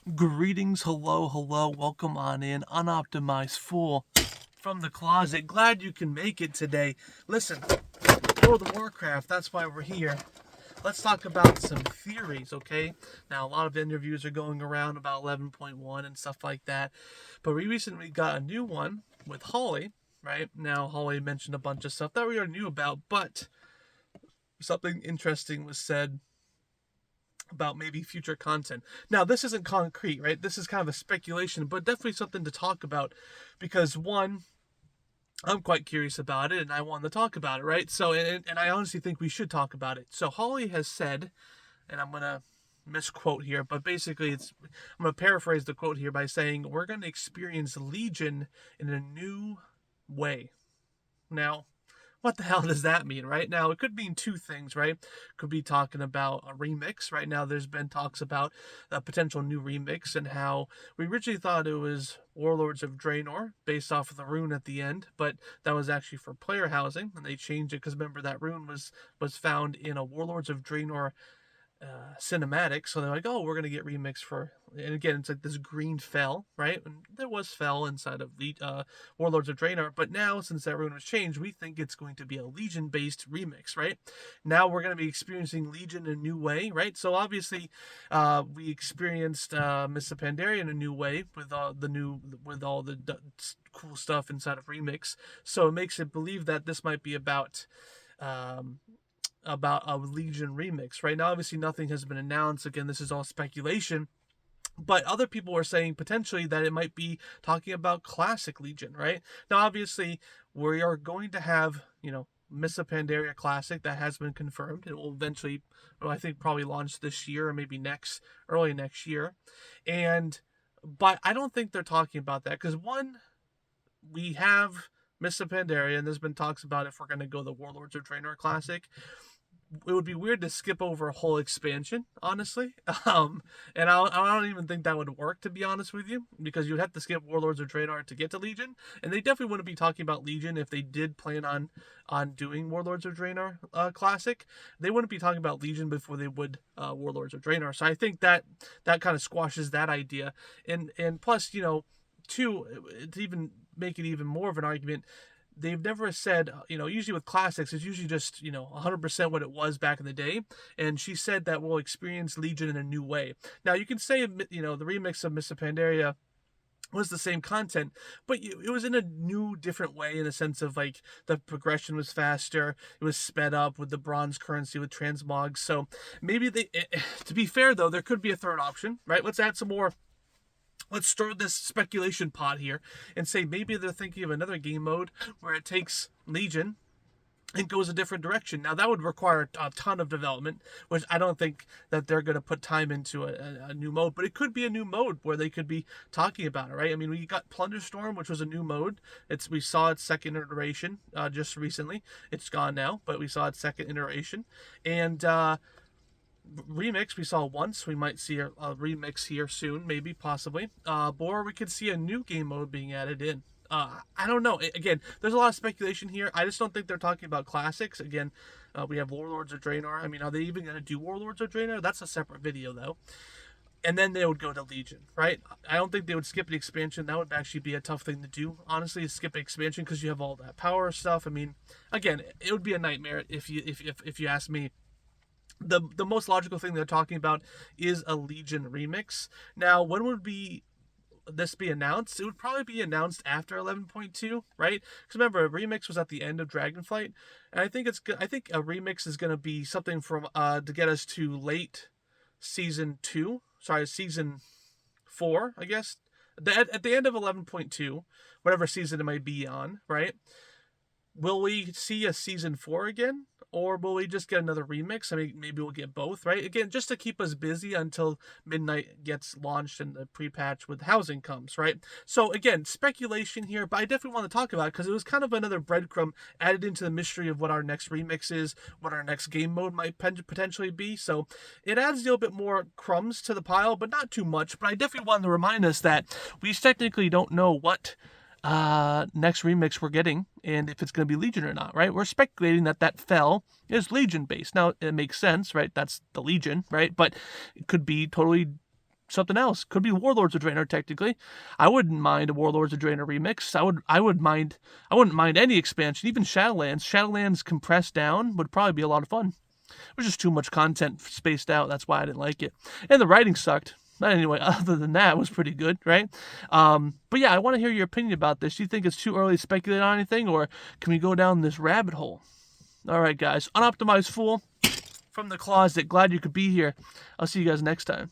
Greetings, hello, welcome on in, Unoptimized Fool from the closet. Glad you can make it today. Listen, World of Warcraft, that's why we're here. Let's talk about some theories, okay? Now, a lot of interviews are going around about 11.1 and stuff like that, but we recently got a new one with Holly, right? Now, Holly mentioned a bunch of stuff that we already knew about, but something interesting was said about maybe future content. Now, this isn't concrete, right? This is kind of a speculation, but definitely something to talk about because one, I'm quite curious about it and I want to talk about it, right? So, and I honestly think we should talk about it. So, Holly has said, and I'm going to misquote here, but basically I'm going to paraphrase the quote here by saying we're going to experience Legion in a new way. Now, what the hell does that mean, right? Now, it could mean two things, right? Could be talking about a remix. Right now, there's been talks about a potential new remix and how we originally thought it was Warlords of Draenor based off of the rune at the end, but that was actually for player housing, and they changed it because remember that rune was found in a Warlords of Draenor cinematic. So they're like, oh, we're gonna get remixed for, and again, it's like this green fell, right? And there was fell inside of Warlords of Draenor, but now since that rune was changed, we think it's going to be a Legion-based remix, right? Now we're gonna be experiencing Legion in a new way, right? So obviously, we experienced Mists of Pandaria in a new way with all the cool stuff inside of remix. So it makes it believe that this might be um, about a Legion remix. Right now, obviously, nothing has been announced. Again, this is all speculation. But other people are saying potentially that it might be talking about classic Legion, right? Now, obviously, we are going to have, Mists of Pandaria Classic that has been confirmed. It will eventually, I think, probably launch this year or maybe early next year. But I don't think they're talking about that because one, we have Mists of Pandaria, and there's been talks about if we're going to go the Warlords of Draenor Classic. It would be weird to skip over a whole expansion, honestly. And I don't even think that would work, to be honest with you, because you'd have to skip Warlords of Draenor to get to Legion, and they definitely wouldn't be talking about Legion if they did plan on doing Warlords of Draenor Classic. They wouldn't be talking about Legion before they would Warlords of Draenor. So I think that kind of squashes that idea, and plus, two, to even make it even more of an argument, they've never said, usually with classics, it's usually just, 100% what it was back in the day. And she said that we'll experience Legion in a new way. Now, you can say, the remix of Mists of Pandaria was the same content, but it was in a new, different way in the sense of like the progression was faster, it was sped up with the bronze currency with transmog. So maybe to be fair though, there could be a third option, right? Let's stir this speculation pot here and say maybe they're thinking of another game mode where it takes Legion and goes a different direction. Now, that would require a ton of development, which I don't think that they're going to put time into a new mode, but it could be a new mode where they could be talking about it, right? I mean, we got Plunderstorm, which was a new mode. We saw its second iteration just recently. It's gone now, but we saw its second iteration. And remix we saw once. We might see a remix here soon, maybe, possibly. Or we could see a new game mode being added in. I don't know. Again, there's a lot of speculation here. I just don't think they're talking about classics. Again, we have Warlords of Draenor. I mean, are they even going to do Warlords of Draenor? That's a separate video, though. And then they would go to Legion, right? I don't think they would skip the expansion. That would actually be a tough thing to do, honestly, skip expansion because you have all that power stuff. I mean, again, it would be a nightmare if you ask me. The most logical thing they're talking about is a Legion remix. Now, when would this be announced? It would probably be announced after 11.2, right? Because remember, a remix was at the end of Dragonflight, and I think a remix is going to be something from to get us to late season 4, I guess. At the end of 11.2, whatever season it might be on, right? Will we see a season 4 again? Or will we just get another remix? I mean, maybe we'll get both, right? Again, just to keep us busy until Midnight gets launched and the pre-patch with housing comes, right? So again, speculation here, but I definitely want to talk about it because it was kind of another breadcrumb added into the mystery of what our next remix is, what our next game mode might potentially be. So it adds a little bit more crumbs to the pile, but not too much. But I definitely wanted to remind us that we technically don't know what next remix we're getting and if it's going to be Legion or not, right? We're speculating that fell is Legion based. Now it makes sense, right? That's the Legion, right? But it could be totally something else. Could be Warlords of Draenor technically. I wouldn't mind a Warlords of Draenor remix. I wouldn't mind any expansion, even Shadowlands. Shadowlands compressed down would probably be a lot of fun. It was just too much content spaced out. That's why I didn't like it. And the writing sucked. But anyway, other than that, it was pretty good, right? But yeah, I want to hear your opinion about this. Do you think it's too early to speculate on anything, or can we go down this rabbit hole? All right, guys. Unoptimized Fool from the closet. Glad you could be here. I'll see you guys next time.